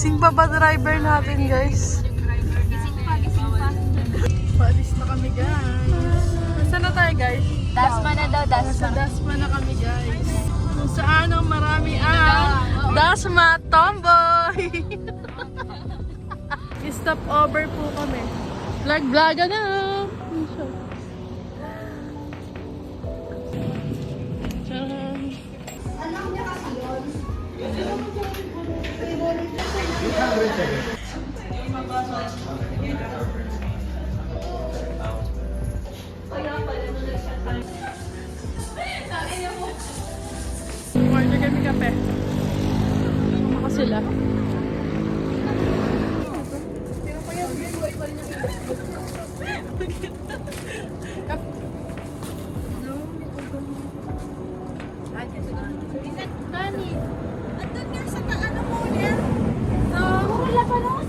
Gising pa ba driver natin, guys? Gising pa, gising pa. Paalis na kami, guys. Saan na tayo, guys? Dasma na daw, Sa Dasma. Dasma na kami, guys. Kung saan ang marami ang Dasma Tomboy! Stop over po kami. Vlog-vloga na! Tcharam! Order kami kape. Ako sila. Nani? Andun nga sa ano mo yan? Wala pa nun?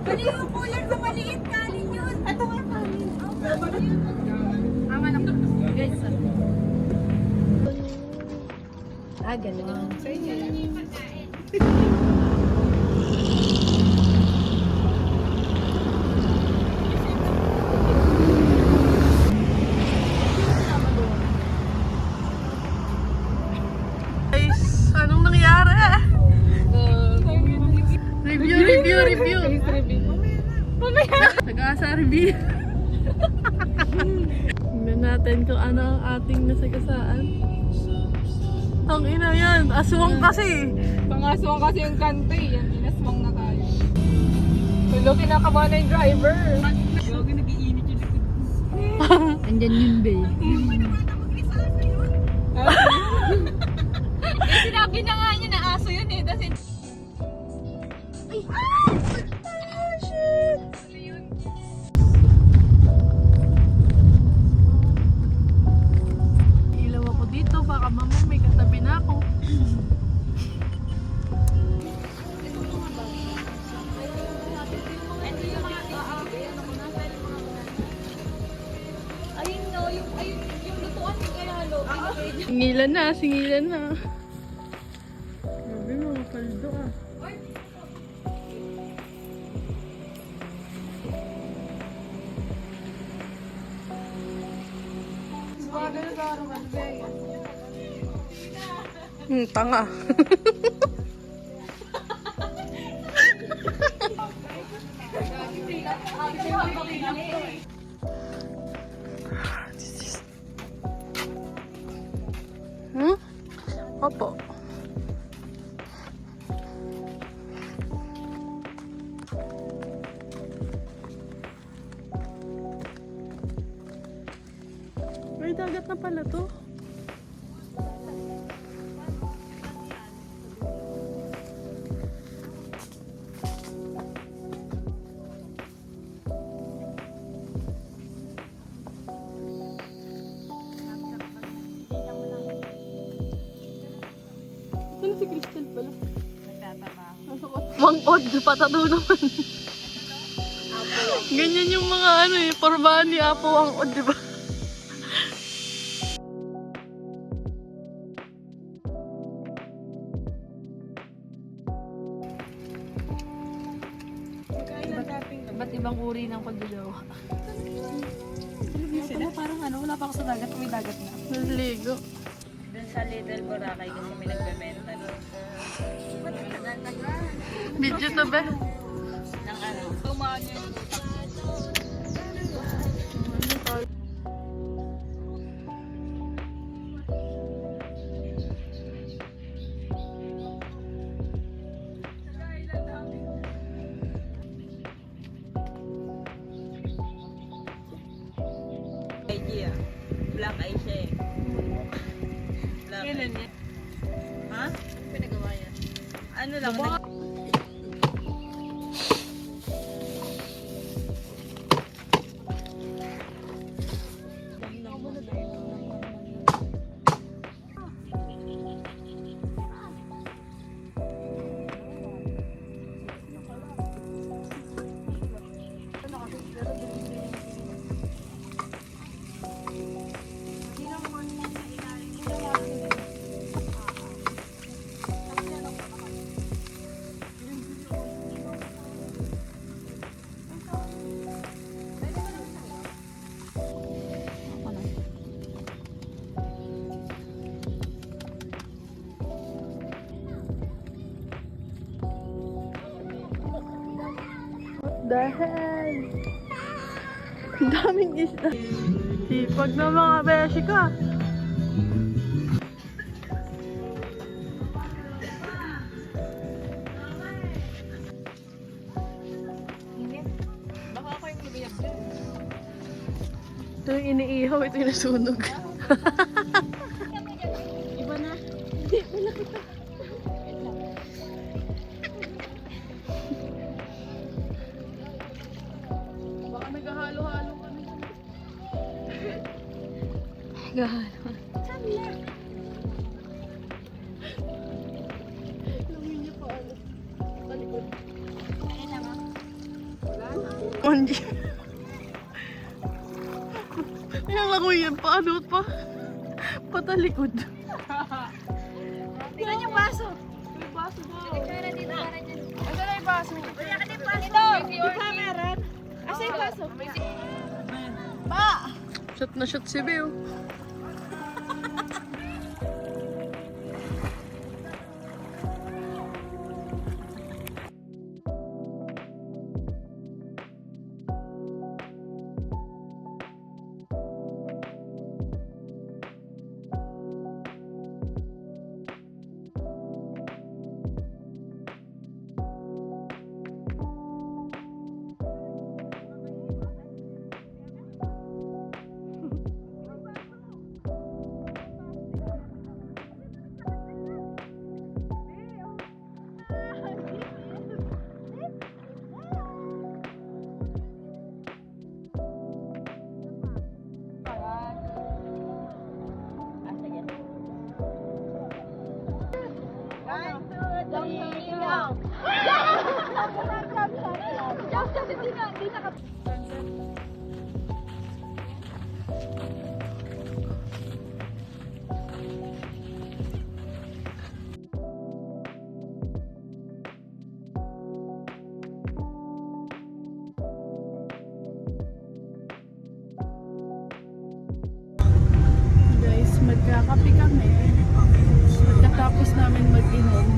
Ano yung cooler na maliit? Kanin yun. Ito nga kanin. Ama na. Guys, ganun. Sa inyo yan. Guys, anong nangyari? Review. Nag-aasa review. Tingnan natin kung ano ang ating nasagasaan. Ang ina yan, aswang kasi. Pangaswang kasi yung kante, yan, inaswang na tayo. Tulo, kinakabahan na yung driver. Huwag nag-iinit yung likod. Andyan yun, babe. Sinabi na nga niya na aso yun eh. Kasi... Ay! Shit! Ilaw ako dito, baka mamaya may katabi na ako. Ayun no, yung lutuan yung kalalo. Singilan na. Grabe mga paldo ah. Tanga. Opo. May dagat na pala to. Ano si Crystal pala? Mang odd, patado naman. Ganyan yung mga ano eh, porbahan ni Apo ang odd, diba? Ba't ibang uri ng pagluluwa? Parang ano, wala pa ako sa dagat, may dagat na. Naligo. Doon sa Little Boracay kasi may nagbebenta doon. Video to ba? Ng ano, tumaan yung idea. Black eye siya eh. Black eye. Kailan yan? Ha? Pinagawa yan. Ano lang, Dahil ang daming isda. Sipag na mga beshi ka. Baka ako yung lumiyak dyan. Ito yung iniihaw, ito yung nasunog. Iba na. Baka naghahalo-halo kami. Gahalo. Lamin niya pa ano. Talikod. Nakita mo? Manji. Yung lagoy yan, paano pa? Patalikod. Tingnan yung baso. May baso ba? Para dito, para dito. Ano na yung baso? Wala ka din baso. Ito, di ba meron? Asa yung baso? Pa! Shot na shot si Beo. Guys, magkakape kami. Pagkatapos namin mag-inom.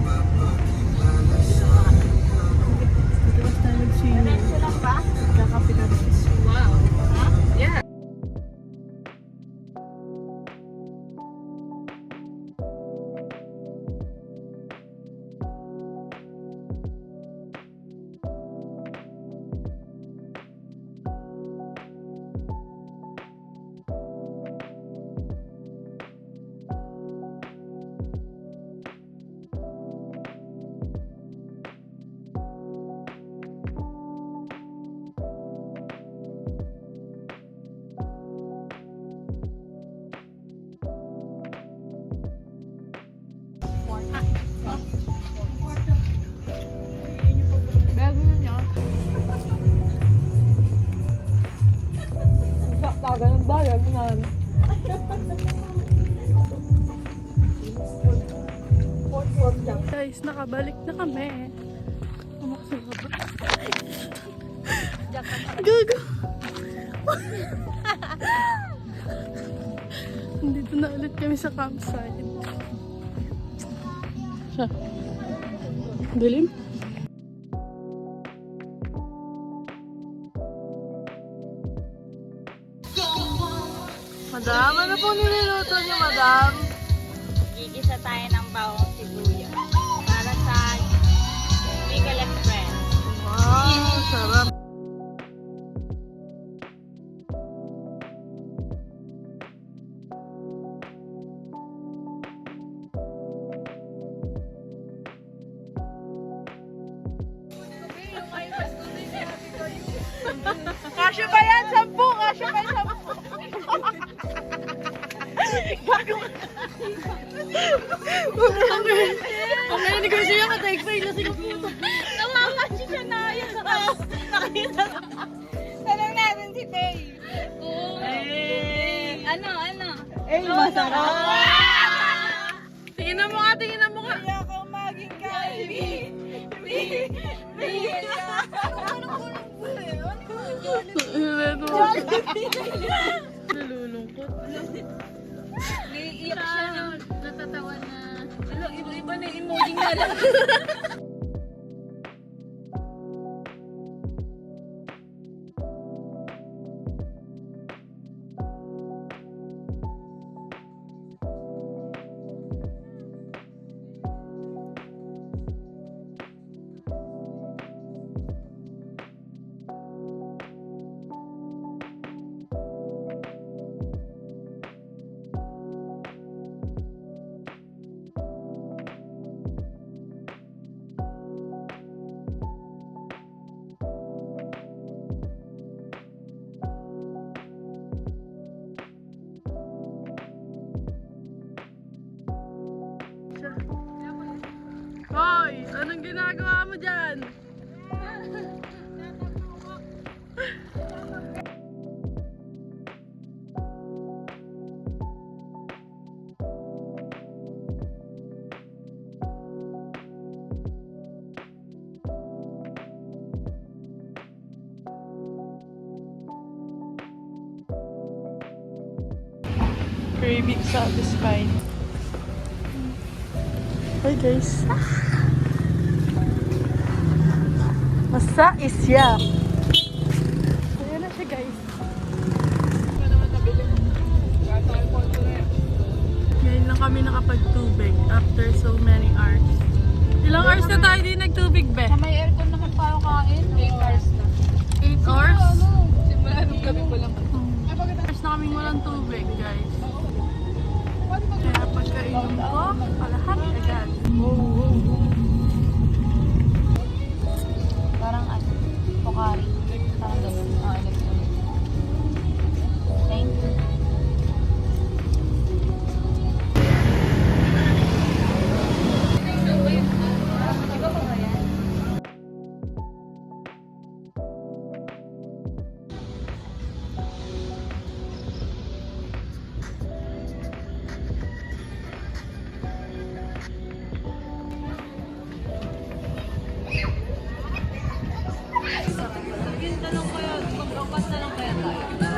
Pagkatapos namin mag-swimming. Magkakape kami. Wow. Yeah. Bago yun niya. Taga ng bayan na. Guys, nakabalik na kami. Umaksin ka ba? Gago! Nandito na ulit kami sa campsite. Siya. Dilim? Madam, ano po niluluto niyo, madam? Gigisa tayo ng bawang sibuyas para sa Legal Express. Wow, sarap. Kasya ba yan? 10? Kasya ba yan? 10? Ang narinig ko siya ka-take-fake na sila puto. Nakakasya siya na yun. Nakita. Tanong natin si Tay. Ano? Eh, masarap. Tingnan mo nga, tingnan mo nga. Kaya ako maging kaibi. Nalulungkot. Iiyak siya na natatawa na. Ano, iba na yung emoji nga lang. Anong ginagawa mo dyan? Craving satisfied. Hi guys. Masa isya. Ayan na siya guys. Ngayon lang kami nakapagtubig after so many hours. Ilang hours na tayo din nagtubig, be? Sa may aircon naman tayo kain. 8 hours na. 8 hours? Simula nung gabi pa lang. Hours na kaming walang tubig, guys. Kaya pagkainom ko, palahat agad. Parang ano, Pocari. Parang gano'n. Electronic. Thank you. Tanong ko yun, mag-broadcast na lang kaya tayo.